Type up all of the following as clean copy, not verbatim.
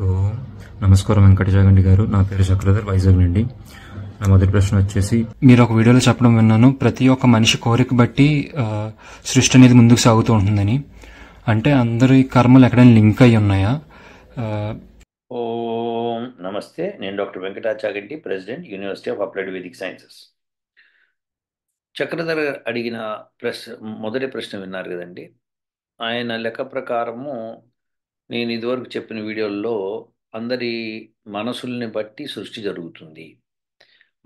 ఓం నమస్కారం వెంకటజాగండి గారు. నా పేరు చక్రధర్, వైజాగ్ నుండి. నా మొదటి ప్రశ్న వచ్చేసి, మీరు ఒక వీడియోలో చెప్పడం విన్నాను, ప్రతి ఒక్క మనిషి కోరిక బట్టి సృష్టి అనేది ముందుకు సాగుతూ ఉంటుందని. అంటే అందరి కర్మలు ఎక్కడైనా లింక్ అయి ఉన్నాయా? ఓం నమస్తే. నేను doctor Venkata Chaganti, president, university of applied Vedic sciences. Chakradhar అడిగిన మొదటి ప్రశ్న విన్నారు కదండి. ఆయన లెక్క ప్రకారము నేను ఇదివరకు చెప్పిన వీడియోల్లో అందరి మనసుల్ని బట్టి సృష్టి జరుగుతుంది.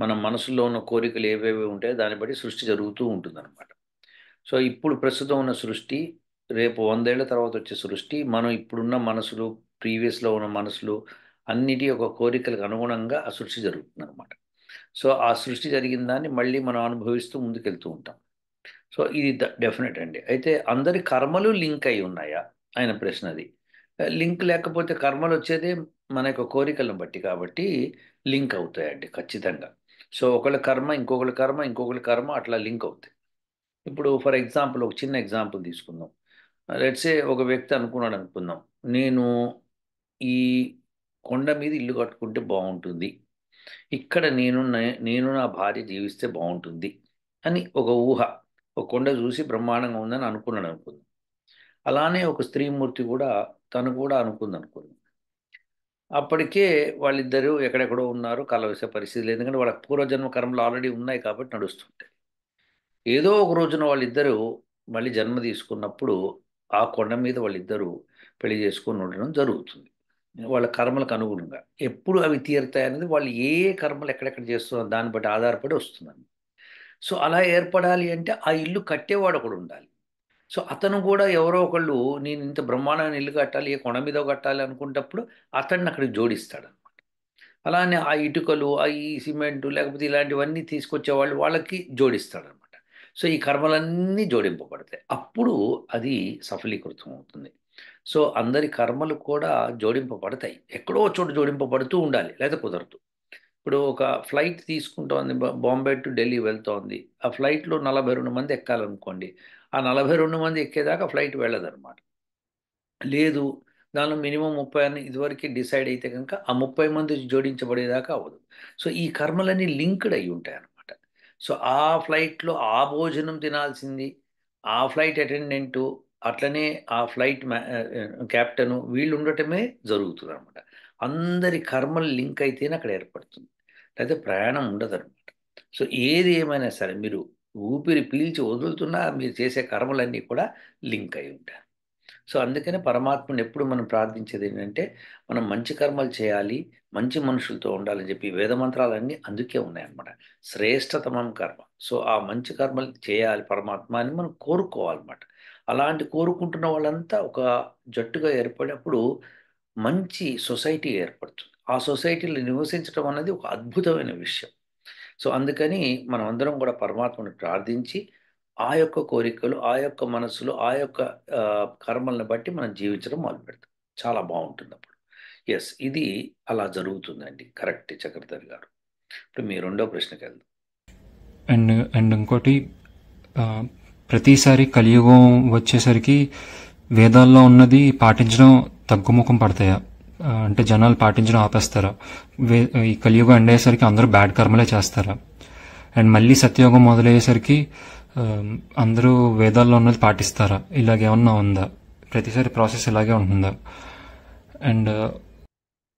మన మనసులో ఉన్న కోరికలు ఏవేవి ఉంటాయో దాన్ని బట్టి సృష్టి జరుగుతూ ఉంటుందన్నమాట. సో ఇప్పుడు ప్రస్తుతం ఉన్న సృష్టి, రేపు 100 ఏళ్ల తర్వాత వచ్చే సృష్టి, మనం ఇప్పుడున్న మనసులు, ప్రీవియస్లో ఉన్న మనసులు అన్నిటి ఒక కోరికలకు అనుగుణంగా ఆ సృష్టి జరుగుతుంది అనమాట. సో ఆ సృష్టి జరిగిన దాన్ని మళ్ళీ మనం అనుభవిస్తూ ముందుకెళ్తూ ఉంటాం. సో ఇది డెఫినెట్ అండి. అయితే అందరి కర్మలు లింక్ అయి ఉన్నాయా ఆయన ప్రశ్న అది. లింక్ లేకపోతే కర్మలు వచ్చేదే మన యొక్క కోరికలను బట్టి, కాబట్టి లింక్ అవుతాయండి ఖచ్చితంగా. సో ఒకళ్ళ కర్మ ఇంకొకళ్ళ కర్మ ఇంకొకళ్ళ కర్మ అట్లా లింక్ అవుతాయి. ఇప్పుడు ఫర్ ఎగ్జాంపుల్ ఒక చిన్న ఎగ్జాంపుల్ తీసుకుందాం. లెట్సే ఒక వ్యక్తి అనుకున్నాడు అనుకుందాం, నేను ఈ కొండ మీద ఇల్లు కట్టుకుంటే బాగుంటుంది, ఇక్కడ నేను నా భార్య జీవిస్తే బాగుంటుంది అని ఒక ఊహ. ఒక కొండ చూసి బ్రహ్మాండంగా ఉందని అనుకున్నాడు అనుకుందాం. అలానే ఒక స్త్రీమూర్తి కూడా తను కూడా అనుకుంది అనుకుందాం. అప్పటికే వాళ్ళిద్దరూ ఎక్కడెక్కడో ఉన్నారు, కలవసే పరిస్థితి లేదు, ఎందుకంటే వాళ్ళ పూర్వజన్మ కర్మలు ఆల్రెడీ ఉన్నాయి కాబట్టి నడుస్తుంటాయి. ఏదో ఒక రోజున వాళ్ళిద్దరూ మళ్ళీ జన్మ తీసుకున్నప్పుడు ఆ కొండ మీద వాళ్ళిద్దరూ పెళ్లి చేసుకొని ఉండడం జరుగుతుంది, వాళ్ళ కర్మలకు అనుగుణంగా. ఎప్పుడు అవి తీరుతాయి అనేది వాళ్ళు ఏ ఏ కర్మలు ఎక్కడెక్కడ చేస్తున్నారు దాన్ని బట్టి ఆధారపడి వస్తుందండి. సో అలా ఏర్పడాలి అంటే ఆ ఇల్లు కట్టేవాడు ఒకడు ఉండాలి. సో అతను కూడా ఎవరో ఒకళ్ళు, నేను ఇంత బ్రహ్మాండమైన ఇల్లు కట్టాలి, ఏ కొండ మీద కట్టాలి అనుకున్నప్పుడు అతన్ని అక్కడికి జోడిస్తాడు. అలానే ఆ ఇటుకలు, ఈ సిమెంటు లేకపోతే ఇలాంటివన్నీ తీసుకొచ్చేవాళ్ళు వాళ్ళకి జోడిస్తాడనమాట. సో ఈ కర్మలన్నీ జోడింపబడతాయి, అప్పుడు అది సఫలీకృతం అవుతుంది. సో అందరి కర్మలు కూడా జోడింపబడతాయి, ఎక్కడో చోట జోడింపబడుతూ ఉండాలి, లేదా కుదరదు. ఇప్పుడు ఒక ఫ్లైట్ తీసుకుంటోంది, బాంబే టు ఢిల్లీ వెళ్తోంది. ఆ ఫ్లైట్లో 42 మంది ఎక్కాలనుకోండి. ఆ 42 మంది ఎక్కేదాకా ఫ్లైట్ వెళ్ళదన్నమాట. లేదు, దానిలో మినిమం 30 అని ఇదివరకే డిసైడ్ అయితే కనుక ఆ 30 మంది జోడించబడేదాకా అవ్వదు. సో ఈ కర్మలన్నీ లింక్డ్ అయి ఉంటాయి అన్నమాట. సో ఆ ఫ్లైట్లో ఆ భోజనం తినాల్సింది, ఆ ఫ్లైట్ అటెండెంటు, అట్లనే ఆ ఫ్లైట్ క్యాప్టెను, వీళ్ళు ఉండటమే జరుగుతుంది అనమాట. అందరి కర్మలు లింక్ అయితేనే అక్కడ ఏర్పడుతుంది, లేకపోతే ప్రయాణం ఉండదన్నమాట. సో ఏది ఏమైనా సరే మీరు ఊపిరి పీల్చి వదులుతున్నా మీరు చేసే కర్మలన్నీ కూడా లింక్ అయి ఉంటాయి. సో అందుకనే పరమాత్మని ఎప్పుడు మనం ప్రార్థించేది ఏంటంటే, మనం మంచి కర్మలు చేయాలి, మంచి మనుషులతో ఉండాలని చెప్పి వేద మంత్రాలన్నీ అందుకే ఉన్నాయన్నమాట. శ్రేష్టతమం కర్మ. సో ఆ మంచి కర్మలు చేయాలి పరమాత్మ అని మనం కోరుకోవాలన్నమాట. అలాంటి కోరుకుంటున్న వాళ్ళంతా ఒక జట్టుగా ఏర్పడినప్పుడు మంచి సొసైటీ ఏర్పడుతుంది. ఆ సొసైటీలో నివసించడం అన్నది ఒక అద్భుతమైన విషయం. సో అందుకని మనం అందరం కూడా పరమాత్మని ప్రార్థించి ఆ యొక్క కోరికలు, ఆ యొక్క మనస్సులు, ఆ యొక్క కర్మలను బట్టి మనం జీవించడం మొదలుపెడతాం. చాలా బాగుంటుంది అప్పుడు. ఎస్, ఇది అలా జరుగుతుందండి. కరెక్ట్ చక్రధర్ గారు. ఇప్పుడు మీ రెండో ప్రశ్నకి వెళ్దాం. అండ్ అండ్ ఇంకోటి, ప్రతిసారి కలియుగం వచ్చేసరికి వేదాల్లో ఉన్నది పాటించడం తగ్గుముఖం పడతాయా? అంటే జనాలు పాటించడం ఆపేస్తారా? ఈ కలియుగం ఎండ్ అయ్యేసరికి అందరూ బ్యాడ్ కర్మలే చేస్తారా? అండ్ మళ్ళీ సత్యయుగం మొదలయ్యేసరికి అందరూ వేదాల్లో ఉన్నది పాటిస్తారా? ఇలాగేమన్నా ఉందా? ప్రతిసారి ప్రాసెస్ ఇలాగే ఉంటుందా? అండ్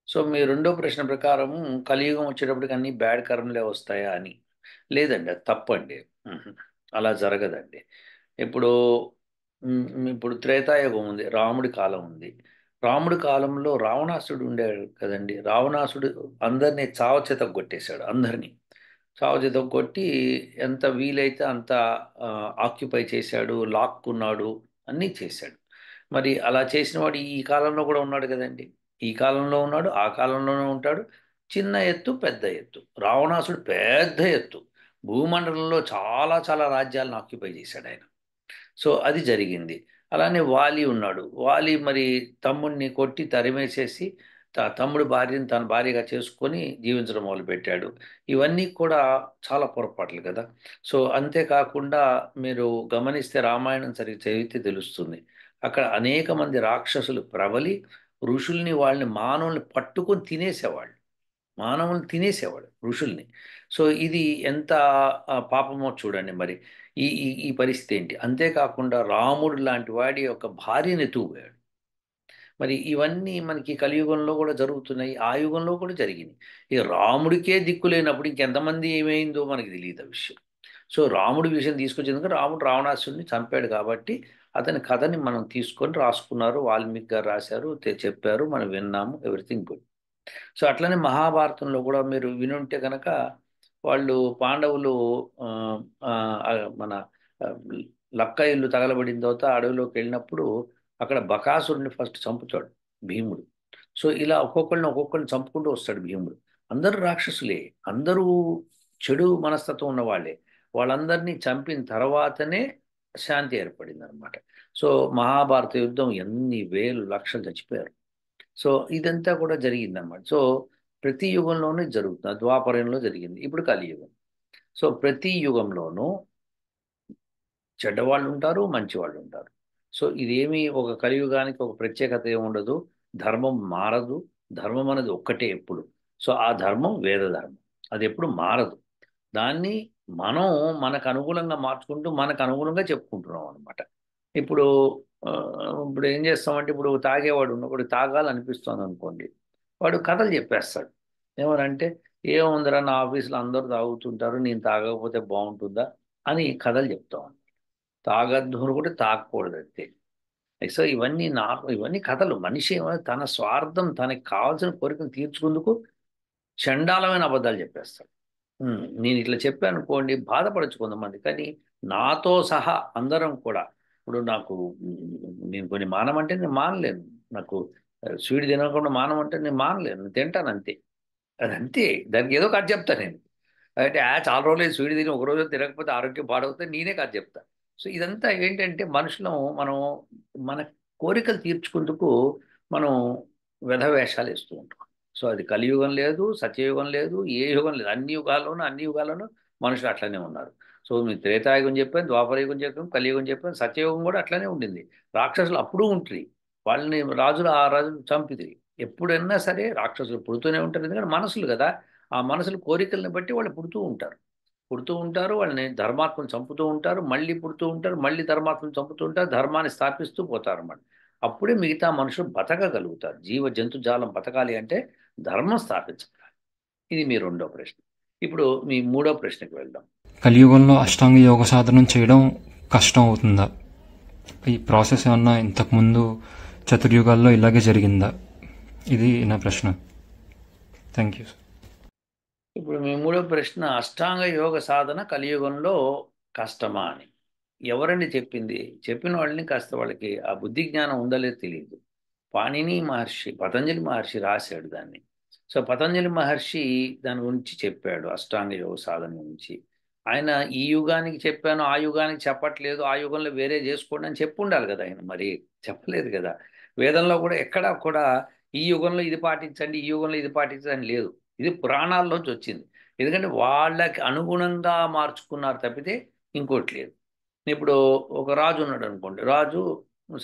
సో మీ రెండో ప్రశ్న ప్రకారం కలియుగం వచ్చేటప్పటికి అన్ని బ్యాడ్ కర్మలే వస్తాయా అని. లేదండి, అది తప్పండి. మ్మ్. అలా జరగదండి. ఇప్పుడు ఇప్పుడు త్రేతాయుగం ఉంది, రాముడి కాలం ఉంది. రాముడి కాలంలో రావణాసుడు ఉండేవాడు కదండి. రావణాసుడు అందరినీ చావచేత కొట్టేశాడు, అందరినీ చావచేత కొట్టి ఎంత వీలైతే అంత ఆక్యుపై చేశాడు, లాక్కున్నాడు, అన్నీ చేశాడు. మరి అలా చేసిన వాడు ఈ కాలంలో కూడా ఉన్నాడు కదండి. ఈ కాలంలో ఉన్నాడు, ఆ కాలంలోనే ఉంటాడు. చిన్న ఎత్తు పెద్ద ఎత్తు, రావణాసుడు పెద్ద ఎత్తు, భూమండలంలో చాలా చాలా రాజ్యాలను ఆక్యుపై చేశాడు ఆయన. సో అది జరిగింది. అలానే వాలి ఉన్నాడు. వాలి మరి తమ్ముడిని కొట్టి తరిమేసేసి తమ్ముడు భార్యని తన భార్యగా చేసుకొని జీవించడం మొదలుపెట్టాడు. ఇవన్నీ కూడా చాలా పొరపాట్లు కదా. సో అంతేకాకుండా మీరు గమనిస్తే రామాయణం సరిగ్గా చదివితే తెలుస్తుంది, అక్కడ అనేక మంది రాక్షసులు ప్రబలి ఋషుల్ని వాళ్ళని మానవుల్ని పట్టుకొని తినేసేవాళ్ళు, మానవుల్ని తినేసేవాడు ఋషుల్ని. సో ఇది ఎంత పాపమో చూడండి మరి. ఈ ఈ ఈ పరిస్థితి ఏంటి? అంతేకాకుండా రాముడు లాంటి వాడి యొక్క భార్యను ఎత్తుకుపోయాడు. మరి ఇవన్నీ మనకి కలియుగంలో కూడా జరుగుతున్నాయి, ఆ యుగంలో కూడా జరిగినాయి. ఇక రాముడికే దిక్కు లేనప్పుడు ఇంకెంతమంది ఏమైందో మనకి తెలియదు ఆ విషయం. సో రాముడి విషయం తీసుకొచ్చేందుకు రాముడు రావణాసురుడిని చంపాడు కాబట్టి అతని కథని మనం తీసుకొని రాసుకున్నారు, వాల్మీకి గారు రాశారు, చెప్పారు, మనం విన్నాము, ఎవ్రీథింగ్ గుడ్. సో అట్లనే మహాభారతంలో కూడా మీరు వినుంటే కనుక వాళ్ళు పాండవులు ఆ, ఆ, ఆ, మన ఆ, లక్క ఇల్లు తగలబడిన తర్వాత అడవిలోకి వెళ్ళినప్పుడు అక్కడ బకాసురుడిని ఫస్ట్ చంపుతాడు భీముడు. సో ఇలా ఒక్కొక్కరిని చంపుకుంటూ వస్తాడు భీముడు. అందరూ రాక్షసులే, అందరూ చెడు మనస్తత్వం ఉన్న వాళ్ళే. వాళ్ళందరినీ చంపిన తర్వాతనే శాంతి ఏర్పడింది అనమాట. సో మహాభారత యుద్ధం ఎన్ని వేలు లక్షలు చచ్చిపోయారు. సో ఇదంతా కూడా జరిగిందన్నమాట. సో ప్రతి యుగంలోనూ జరుగుతుంది. ద్వాపరంలో జరిగింది, ఇప్పుడు కలియుగం. సో ప్రతి యుగంలోనూ చెడ్డవాళ్ళు ఉంటారు, మంచి వాళ్ళు ఉంటారు. సో ఇదేమి ఒక కలియుగానికి ఒక ప్రత్యేకత ఏమి ఉండదు. ధర్మం మారదు. ధర్మం అనేది ఒక్కటే ఎప్పుడు. సో ఆ ధర్మం వేద ధర్మం, అది ఎప్పుడు మారదు. దాన్ని మనం మనకు అనుకూలంగా మార్చుకుంటూ మనకు అనుగుణంగా చెప్పుకుంటున్నాం అనమాట. ఇప్పుడు ఆ, ఇప్పుడు ఏం చేస్తామంటే ఇప్పుడు తాగేవాడు ఉన్నప్పుడు తాగాలనిపిస్తుంది అనుకోండి, వాడు కథలు చెప్పేస్తాడు. ఏమనంటే ఏముందిరా నా ఆఫీసులో అందరూ తాగుతుంటారు, నేను తాగకపోతే బాగుంటుందా అని కథలు చెప్తాం. తాగద్దు అని కూడా తాగకూడదు అంతే. సో ఇవన్నీ కథలు. మనిషి ఏమో తన స్వార్థం, తనకి కావాల్సిన కోరికలు తీర్చుకుందుకు చండాలమైన అబద్ధాలు చెప్పేస్తాడు. నేను ఇట్లా చెప్పాను అనుకోండి, బాధపడచ్చు కొంతమంది, కానీ నాతో సహా అందరం కూడా. ఇప్పుడు నాకు నేను కొన్ని మానమంటే నేను మానలేను. నాకు స్వీట్ తినకుండా మానమంటే నేను మానలేను, నేను తింటాను అంతే. అది అంతే. దానికి ఏదో ఒకటి చెప్తాను నేను. అంటే చాలా రోజులు స్వీట్ తిని ఒక రోజు తినకపోతే ఆరోగ్యం పాడవుతుంది, నేనే కాదు చెప్తా. సో ఇదంతా ఏంటంటే మనుషులం మనం మన కోరికలు తీర్చుకుందుకు మనం వ్యధవేషాలు వేస్తూ ఉంటాం. సో అది కలియుగం లేదు, సత్యయుగం లేదు, ఏ యుగం లేదు. అన్ని యుగాల్లోనూ మనుషులు అట్లనే ఉన్నారు. సో మీరు త్రేతాయుగం చెప్పాను, ద్వాపరయుగం చెప్పాను, కలియుగం చెప్పాను, సత్యయుగం కూడా అట్లనే ఉండింది. రాక్షసులు అప్పుడూ ఉంటుంది. వాళ్ళని ఆ రాజులు చంపిది. ఎప్పుడైనా సరే రాక్షసులు పుడుతూనే ఉంటారు, ఎందుకంటే మనసులు కదా. ఆ మనసులు కోరికల్ని బట్టి వాళ్ళు పుడుతూ ఉంటారు, వాళ్ళని ధర్మాత్మను చంపుతూ ఉంటారు, మళ్ళీ పుడుతూ ఉంటారు, మళ్ళీ ధర్మాత్మను చంపుతూ ఉంటారు, ధర్మాన్ని స్థాపిస్తూ పోతారు అన్నమాట. అప్పుడే మిగతా మనుషులు బతకగలుగుతారు. జీవ జంతుజాలం బతకాలి అంటే ధర్మం స్థాపించాలి. ఇది మీ రెండో ప్రశ్న. ఇప్పుడు మీ మూడో ప్రశ్నకు వెళ్దాం. కలియుగంలో అష్టాంగ యోగ సాధనం చేయడం కష్టం అవుతుందా? ఈ ప్రాసెస్ ఏమన్నా ఇంతకుముందు చతుర్యుగాల్లో ఇలాగే జరిగిందా? ఇది నా ప్రశ్న. Thank you. ఇప్పుడు మీ మూడో ప్రశ్న, అష్టాంగ యోగ సాధన కలియుగంలో కష్టమా అని. ఎవరండి చెప్పింది? చెప్పిన వాళ్ళని కాస్త వాళ్ళకి ఆ బుద్ధి జ్ఞానం ఉందో లేదో తెలియదు. పతంజలి మహర్షి రాశాడు దాన్ని. సో పతంజలి మహర్షి దాని గురించి చెప్పాడు, అష్టాంగ యోగ సాధన గురించి. ఆయన ఈ యుగానికి చెప్పాను, ఆ యుగానికి చెప్పట్లేదు, ఆ యుగంలో వేరే చేసుకోండి అని చెప్పు ఉండాలి కదా ఆయన. మరి చెప్పలేదు కదా. వేదంలో కూడా ఎక్కడా కూడా ఈ యుగంలో ఇది పాటించండి, ఈ యుగంలో ఇది పాటించండి అని లేదు. ఇది పురాణాల్లోంచి వచ్చింది. ఎందుకంటే వాళ్ళకి అనుగుణంగా మార్చుకున్నారు తప్పితే ఇంకోటి లేదు. ఇప్పుడు ఒక రాజు ఉన్నాడు అనుకోండి, రాజు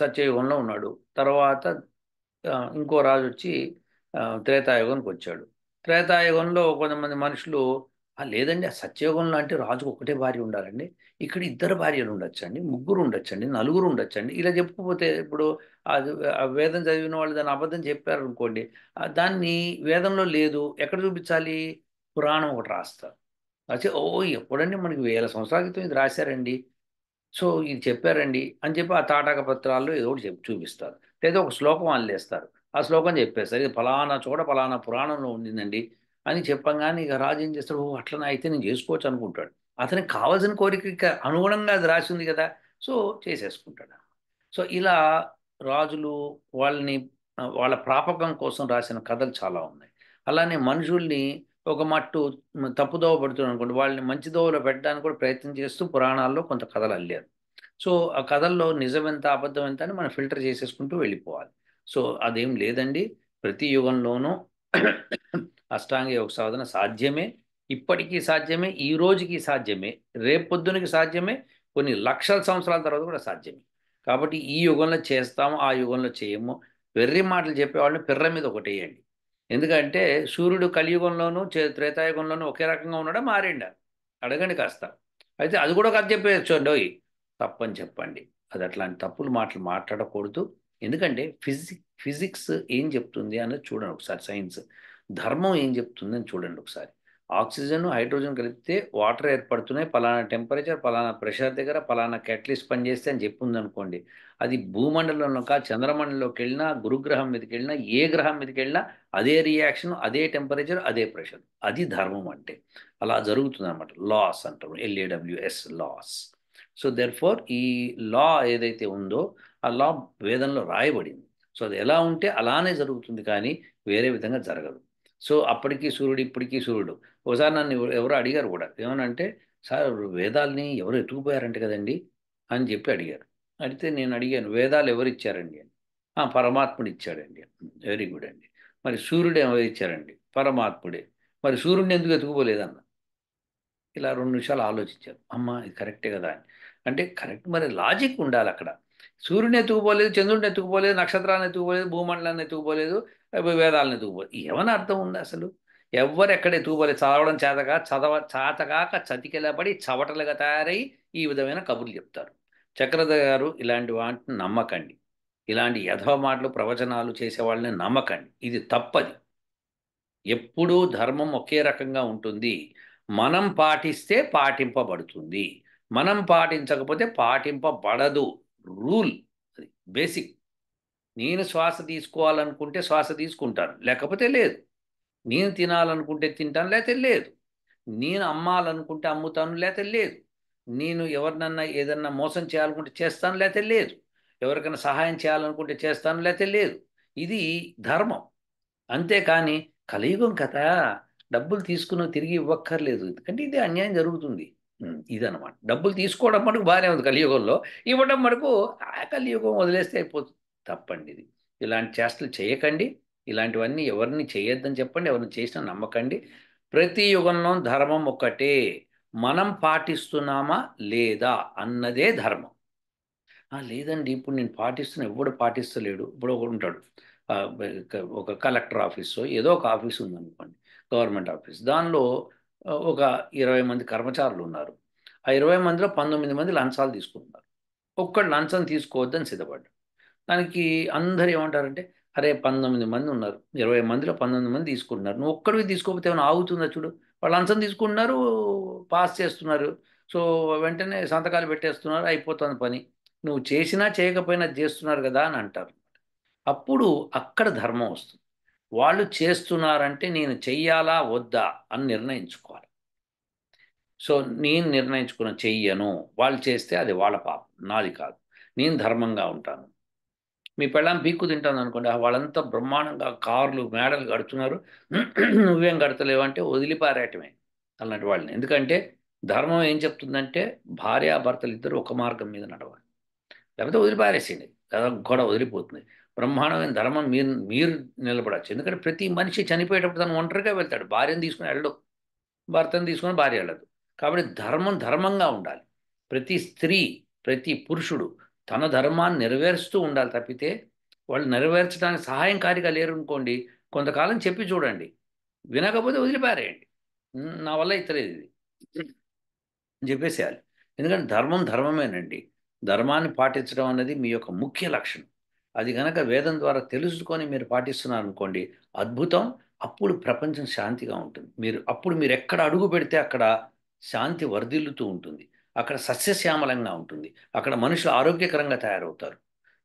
సత్యయుగంలో ఉన్నాడు. తర్వాత ఇంకో రాజు వచ్చి త్రేతాయుగానికి వచ్చాడు. త్రేతాయుగంలో కొంతమంది మనుషులు లేదండి, ఆ సత్యయుగంలో అంటే రాజుకు ఒకటే భార్య ఉండాలండి, ఇక్కడ ఇద్దరు భార్యలు ఉండొచ్చండి, ముగ్గురు ఉండొచ్చండి, నలుగురు ఉండొచ్చండి, ఇలా చెప్పుకోపోతే ఇప్పుడు అది ఆ వేదం చదివిన వాళ్ళు దాన్ని అబద్ధం చెప్పారు అనుకోండి. దాన్ని వేదంలో లేదు, ఎక్కడ చూపించాలి? పురాణం ఒకటి రాస్తారు. అయితే ఎప్పుడండి, మనకి వేల సంవత్సరాల క్రితం ఇది రాశారండి, సో ఇది చెప్పారండి అని చెప్పి ఆ తాటక పత్రాల్లో ఏదో ఒకటి చెప్పి చూపిస్తారు. లేదా ఒక శ్లోకం అల్లేస్తారు, ఆ శ్లోకం చెప్పేస్తారు, ఇది ఫలానా చోట ఫలానా పురాణంలో ఉండిందండి అని చెప్పంగానే ఇక రాజు ఏం చేస్తాడు, అట్లనే అయితే నేను చేసుకోవచ్చు అనుకుంటాడు. అతనికి కావాల్సిన కోరిక అనుగుణంగా అది రాసి ఉంది కదా, సో చేసేసుకుంటాడు. సో ఇలా రాజులు వాళ్ళని వాళ్ళ ప్రాపకం కోసం రాసిన కథలు చాలా ఉన్నాయి. అలానే మనుషుల్ని ఒక మట్టు తప్పుదోవ పడుతున్నారు అనుకోండి, వాళ్ళని మంచి దోవలో పెట్టడానికి కూడా ప్రయత్నం చేస్తూ పురాణాల్లో కొంత కథలు అల్లారు. సో ఆ కథల్లో నిజం ఎంత అబద్ధం ఎంత అని మనం ఫిల్టర్ చేసేసుకుంటూ వెళ్ళిపోవాలి. సో అదేం లేదండి, ప్రతి యుగంలోనూ అష్టాంగ యోగ సాధన సాధ్యమే. ఇప్పటికీ సాధ్యమే, ఈ రోజుకి సాధ్యమే, రేపొద్దునకి సాధ్యమే, కొన్ని లక్షల సంవత్సరాల తర్వాత కూడా సాధ్యమే. కాబట్టి ఈ యుగంలో చేస్తాము, ఆ యుగంలో చేయము, వెర్రి మాటలు చెప్పేవాళ్ళని పిర్ర మీద ఒకటేయండి. ఎందుకంటే సూర్యుడు కలియుగంలోనూ త్రేతాయుగంలోనూ ఒకే రకంగా ఉన్నాడా మారిండా? అడగండి కాస్త. అయితే అది కూడా కథ చెప్పేయచ్చు అండి. తప్పని చెప్పండి. అది అట్లాంటి తప్పులు మాటలు మాట్లాడకూడదు. ఎందుకంటే ఫిజిక్స్ ఏం చెప్తుంది అన్నది చూడండి ఒకసారి. సైన్స్ ధర్మం ఏం చెప్తుంది అని చూడండి ఒకసారి. ఆక్సిజన్ హైడ్రోజన్ కలిపితే వాటర్ ఏర్పడుతున్నాయి, పలానా టెంపరేచర్ పలానా ప్రెషర్ దగ్గర పలానా క్యాటలిస్ట్ పనిచేస్తే అని చెప్పింది అనుకోండి. అది భూమండలంలో చంద్రమండలంలోకి వెళ్ళినా, గురుగ్రహం మీదకి వెళ్ళినా, ఏ గ్రహం మీదకి వెళ్ళినా అదే రియాక్షన్, అదే టెంపరేచర్, అదే ప్రెషర్. అది ధర్మం అంటే. అలా జరుగుతుంది అనమాట. లాస్ అంటారు, LAWS laws. So there four ఈ లా ఏదైతే ఉందో ఆ లా వేదంలో రాయబడింది. సో అది ఎలా ఉంటే అలానే జరుగుతుంది, కానీ వేరే విధంగా జరగదు. సో అప్పటికి సూర్యుడు, ఇప్పటికీ సూర్యుడు. ఒకసారి నన్ను ఎవరో అడిగారు కూడా, ఏమనంటే, సార్ వేదాల్ని ఎవరు ఎత్తుకుపోయారంట కదండి అని చెప్పి అడిగారు. అడిగితే నేను అడిగాను, వేదాలు ఎవరు ఇచ్చారండి అని. పరమాత్ముడు ఇచ్చాడండి. వెరీ గుడ్ అండి. మరి సూర్యుడు ఎవరు ఇచ్చారండి? పరమాత్ముడే. మరి సూర్యుడిని ఎందుకు ఎత్తుకుపోలేదన్న. ఇలా 2 నిమిషాలు ఆలోచించారు. అమ్మ ఇది కరెక్టే కదా అని. అంటే కరెక్ట్, మరి లాజిక్ ఉండాలి అక్కడ. సూర్యుని ఎత్తుకుపోలేదు, చంద్రుడిని ఎత్తుకుపోలేదు, నక్షత్రాన్ని ఎత్తుకుపోలేదు, భూమండలాన్ని ఎత్తుకుపోలేదు, వేదాలను ఎత్తుకుపోలేదు. ఏమైనా అర్థం ఉంది అసలు? ఎవ్వరు ఎక్కడ ఎత్తుకుపోలేదు. చదవడం చేతగా చేతకాక చతికిలబడి చవటలుగా తయారై ఈ విధమైన కబుర్లు చెప్తారు. చక్రధర్ గారు ఇలాంటి వాటిని నమ్మకండి. ఇలాంటి యథవ మాటలు ప్రవచనాలు చేసే వాళ్ళని నమ్మకండి. ఇది తప్పది. ఎప్పుడూ ధర్మం ఒకే రకంగా ఉంటుంది. మనం పాటిస్తే పాటింపబడుతుంది, మనం పాటించకపోతే పాటింపబడదు. రూల్, అది బేసిక్. నేను శ్వాస తీసుకోవాలనుకుంటే శ్వాస తీసుకుంటాను, లేకపోతే లేదు. నేను తినాలనుకుంటే తింటాను, లేకపోతే లేదు. నేను అమ్మాలనుకుంటే అమ్ముతాను, లేకపోతే లేదు. నేను ఎవరినన్నా ఏదన్నా మోసం చేయాలనుకుంటే చేస్తాను, లేకపోతే లేదు. ఎవరికైనా సహాయం చేయాలనుకుంటే చేస్తాను, లేకపోతే లేదు. ఇది ధర్మం. అంతేకాని కలియుగం కదా, డబ్బులు తీసుకుని తిరిగి ఇవ్వక్కర్లేదు, ఎందుకంటే ఇది అన్యాయం జరుగుతుంది. ఇదనమాట. డబ్బులు తీసుకోవడం మటుకు బాగానే ఉంది కలియుగంలో, ఇవ్వడం మటుకు ఆ కలియుగం వదిలేస్తే అయిపోతుంది. తప్పండి ఇది. ఇలాంటి చేష్టలు చేయకండి. ఇలాంటివన్నీ ఎవరిని చేయొద్దని చెప్పండి. ఎవరిని చేసినా నమ్మకండి. ప్రతి యుగంలో ధర్మం ఒక్కటే. మనం పాటిస్తున్నామా లేదా అన్నదే ధర్మం. లేదండి ఇప్పుడు నేను పాటిస్తున్నా, ఎవడు పాటిస్తలేడు. ఇప్పుడు ఒకడు ఉంటాడు, ఆ, ఒక కలెక్టర్ ఆఫీసో ఏదో ఒక ఆఫీస్ ఉందనుకోండి, గవర్నమెంట్ ఆఫీస్. దానిలో ఒక 20 మంది కర్మచారులు ఉన్నారు. ఆ 20 మందిలో 19 మంది లంచాలు తీసుకుంటున్నారు. ఒక్కడు లంచం తీసుకోవద్దని సిద్ధపడ్డాడు. దానికి అందరూ ఏమంటారంటే, అరే 19 మంది ఉన్నారు, 20 మందిలో 19 మంది తీసుకుంటున్నారు, నువ్వు ఒక్కడివి తీసుకోకపోతే ఏమైనా ఆగుతుందా చూడు. వాళ్ళు లంచం తీసుకుంటున్నారు, పాస్ చేస్తున్నారు. సో వెంటనే సంతకాలు పెట్టేస్తున్నారు, అయిపోతుంది పని. నువ్వు చేసినా చేయకపోయినా అది చేస్తున్నారు కదా అని అంటారు. అప్పుడు అక్కడ ధర్మం వస్తుంది. వాళ్ళు చేస్తున్నారంటే నేను చెయ్యాలా వద్దా అని నిర్ణయించుకోవాలి. సో నేను నిర్ణయించుకున్న చెయ్యను, వాళ్ళు చేస్తే అది వాళ్ళ పాపం, నాది కాదు. నేను ధర్మంగా ఉంటాను. మీ పెళ్ళాం పీక్కు తింటాను అనుకోండి, వాళ్ళంతా బ్రహ్మాండంగా కార్లు మేడలు కడుతున్నారు, నువ్వేం కడతలేవు అంటే వదిలిపారేయటమే అలాంటి వాళ్ళని. ఎందుకంటే ధర్మం ఏం చెప్తుందంటే భార్యాభర్తలు ఇద్దరు ఒక మార్గం మీద నడవాలి, లేకపోతే వదిలిపారేసింది కదా, కూడా వదిలిపోతుంది. బ్రహ్మాండమైన ధర్మం మీరు మీరు నిలబడచ్చు. ఎందుకంటే ప్రతి మనిషి చనిపోయేటప్పుడు తను ఒంటరిగా వెళ్తాడు, భార్యను తీసుకుని వెళ్ళడు, భర్తను తీసుకొని భార్య వెళ్ళదు. కాబట్టి ధర్మం ధర్మంగా ఉండాలి. ప్రతి స్త్రీ, ప్రతి పురుషుడు తన ధర్మాన్ని నెరవేరుస్తూ ఉండాలి తప్పితే వాళ్ళు నెరవేర్చడానికి సహాయంకారిగా లేరు అనుకోండి, కొంతకాలం చెప్పి చూడండి, వినకపోతే వదిలిపారేయండి. నా వల్ల ఇతలేదు ఇది అని చెప్పేసేయాలి. ఎందుకంటే ధర్మం ధర్మమేనండి. ధర్మాన్ని పాటించడం అన్నది మీ యొక్క ముఖ్య లక్షణం. అది గనక వేదం ద్వారా తెలుసుకొని మీరు పాటిస్తున్నారనుకోండి, అద్భుతం. అప్పుడు ప్రపంచం శాంతిగా ఉంటుంది. అప్పుడు మీరు ఎక్కడ అడుగు పెడితే అక్కడ శాంతి వర్ధిల్లుతూ ఉంటుంది. అక్కడ సస్యశ్యామలంగా ఉంటుంది. అక్కడ మనుషులు ఆరోగ్యకరంగా తయారవుతారు.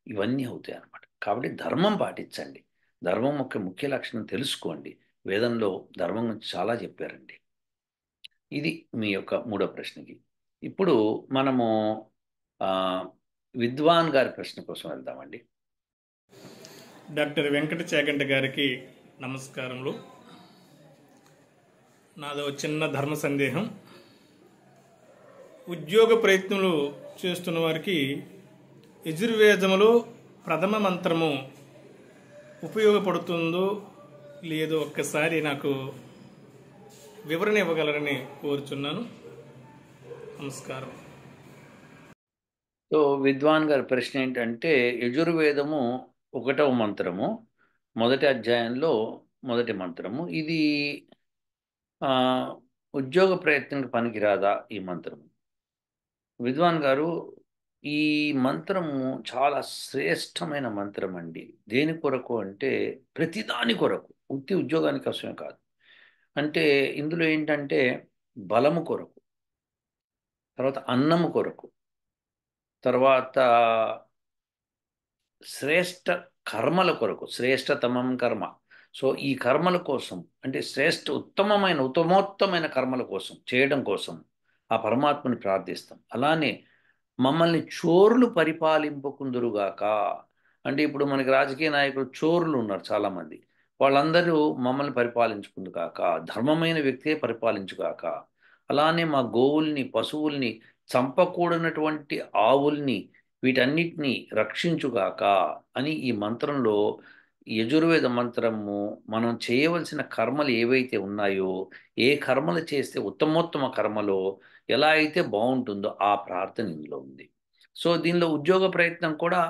ఇవన్నీ అవుతాయి అన్నమాట. కాబట్టి ధర్మం పాటించండి. ధర్మం యొక్క ముఖ్య లక్షణం తెలుసుకోండి. వేదంలో ధర్మం గురించి చాలా చెప్పారండి. ఇది మీ యొక్క మూడో ప్రశ్నకి. ఇప్పుడు మనము ఆ, విద్వాన్ గారి ప్రశ్న కోసం వెళ్దామండి. డాక్టర్ వెంకట చాగంటి గారికి నమస్కారములు. నాదో చిన్న ధర్మ సందేహం. ఉద్యోగ ప్రయత్నములు చేస్తున్న వారికి యజుర్వేదములో ప్రథమ మంత్రము ఉపయోగపడుతుందో లేదో ఒక్కసారి నాకు వివరణ ఇవ్వగలరని కోరుచున్నాను. నమస్కారం. సో విద్వాన్ గారి ప్రశ్న ఏంటంటే, యజుర్వేదము 1వ మంత్రము, మొదటి అధ్యాయంలో మొదటి మంత్రము. ఇది ఆ, ఉద్యోగ ప్రయత్నానికి పనికిరాదా ఈ మంత్రము? విద్వాన్ గారు, ఈ మంత్రము చాలా శ్రేష్టమైన మంత్రం అండి. దేని కొరకు అంటే ప్రతిదాని కొరకు, ఉత్తి ఉద్యోగానికి కోసమే కాదు. అంటే ఇందులో ఏంటంటే బలము కొరకు, తర్వాత అన్నము కొరకు, తర్వాత శ్రేష్ట కర్మల కొరకు, శ్రేష్టతమం కర్మ. సో ఈ కర్మల కోసం, అంటే ఉత్తమోత్తమైన కర్మల కోసం చేయడం కోసం ఆ పరమాత్మని ప్రార్థిస్తాం. అలానే మమ్మల్ని చోరులు పరిపాలింపకుందురుగాక. అంటే ఇప్పుడు మనకి రాజకీయ నాయకులు చోరులు ఉన్నారు చాలామంది. వాళ్ళందరూ మమ్మల్ని పరిపాలించుకుందుగాక, ధర్మమైన వ్యక్తే పరిపాలించుగాక. అలానే మా గోవుల్ని, పశువుల్ని, చంపకూడనటువంటి ఆవుల్ని, వీటన్నిటినీ రక్షించుగాక అని ఈ మంత్రంలో, యజుర్వేద మంత్రము మనం చేయవలసిన కర్మలు ఏవైతే ఉన్నాయో, ఏ కర్మలు చేస్తే ఉత్తమోత్తమ కర్మలో ఎలా అయితే బాగుంటుందో ఆ ప్రార్థన ఇందులో ఉంది. సో దీనిలో ఉద్యోగ ప్రయత్నం కూడా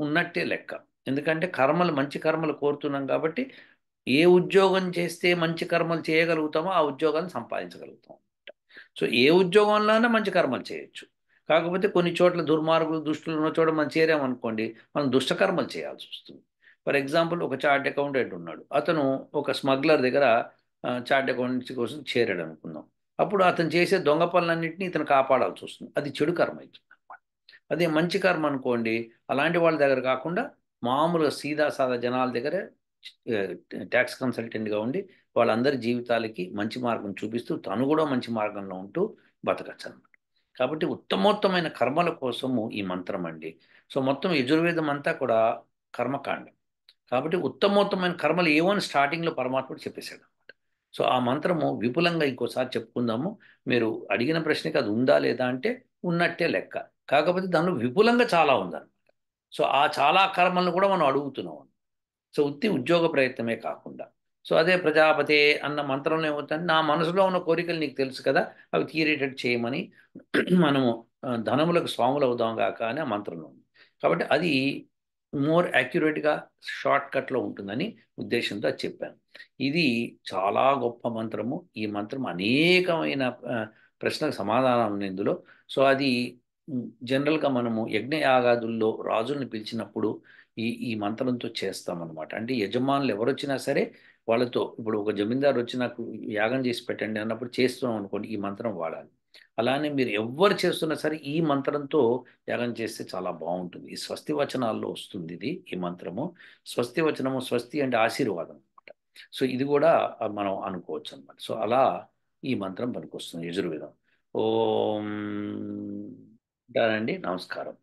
ఉన్నట్టే లెక్క. ఎందుకంటే కర్మలు, మంచి కర్మలు కోరుతున్నాం కాబట్టి ఏ ఉద్యోగం చేస్తే మంచి కర్మలు చేయగలుగుతామో ఆ ఉద్యోగాన్ని సంపాదించగలుగుతాం. సో ఏ ఉద్యోగంలోనే మంచి కర్మలు చేయొచ్చు. కాకపోతే కొన్ని చోట్ల దుర్మార్గులు, దుష్టులు ఉన్న చోట మనం చేరామనుకోండి, మనం దుష్టకర్మలు చేయాల్సి వస్తుంది. ఫర్ ఎగ్జాంపుల్, ఒక చార్ట్ అకౌంటెంట్ ఉన్నాడు. అతను ఒక స్మగ్లర్ దగ్గర చార్ట్ అకౌంటెన్సీ కోసం చేరాడు అనుకుందాం. అప్పుడు అతను చేసే దొంగ పనులన్నింటినీ ఇతను కాపాడాల్సి వస్తుంది. అది చెడు కర్మ అవుతుంది. అదే మంచి కర్మ అనుకోండి, అలాంటి వాళ్ళ దగ్గర కాకుండా మామూలుగా సీదా సాదా జనాల దగ్గర ట్యాక్స్ కన్సల్టెంట్గా ఉండి వాళ్ళందరి జీవితాలకి మంచి మార్గం చూపిస్తూ తను కూడా మంచి మార్గంలో ఉంటూ బతకచ్చు అనమాట. కాబట్టి ఉత్తమోత్తమైన కర్మల కోసము ఈ మంత్రం అండి. సో మొత్తం యజుర్వేదం అంతా కూడా కర్మకాండం. కాబట్టి ఉత్తమోత్తమైన కర్మలు ఏవో అని స్టార్టింగ్లో పరమాత్ముడు చెప్పేశాడు అనమాట. సో ఆ మంత్రము విపులంగా ఇంకోసారి చెప్పుకుందాము. మీరు అడిగిన ప్రశ్నకి అది ఉందా లేదా అంటే ఉన్నట్టే లెక్క. కాకపోతే దానిలో విపులంగా చాలా ఉందన్నమాట. సో ఆ చాలా కర్మలను కూడా మనం అడుగుతున్నాం. సో ఉత్తి ఉద్యోగ ప్రయత్నమే కాకుండా, సో అదే ప్రజాపతే అన్న మంత్రంలో ఏమవుతుందంటే, నా మనసులో ఉన్న కోరికలు నీకు తెలుసు కదా, అవి తీరేటట్టు చేయమని మనము ధనములకు స్వాములు అవుదాం గాక అని ఆ మంత్రంలో ఉంది. కాబట్టి అది మోర్ యాక్యురేట్గా, షార్ట్ కట్లో ఉంటుందని ఉద్దేశంతో అది చెప్పాను. ఇది చాలా గొప్ప మంత్రము. ఈ మంత్రం అనేకమైన ప్రశ్నలకు సమాధానం ఉంది ఇందులో. సో అది జనరల్గా మనము యజ్ఞయాగాదుల్లో రాజుల్ని పిలిచినప్పుడు ఈ మంత్రంతో చేస్తామన్నమాట. అంటే యజమానులు ఎవరు వచ్చినా సరే వాళ్ళతో, ఇప్పుడు ఒక జమీందారు వచ్చి నాకు యాగం చేసి పెట్టండి అన్నప్పుడు చేస్తున్నాం అనుకోండి, ఈ మంత్రం వాడాలి. అలానే మీరు ఎవ్వరు చేస్తున్నా సరే ఈ మంత్రంతో యాగం చేస్తే చాలా బాగుంటుంది. ఈ స్వస్తి వచనాల్లో వస్తుంది ఇది, ఈ మంత్రము. స్వస్తి వచనము, స్వస్తి అంటే ఆశీర్వాదం అనమాట. సో ఇది కూడా మనం అనుకోవచ్చు అనమాట. సో అలా ఈ మంత్రం పనికొస్తుంది యజుర్వేదం. ఓం. ఉంటానండి. నమస్కారం.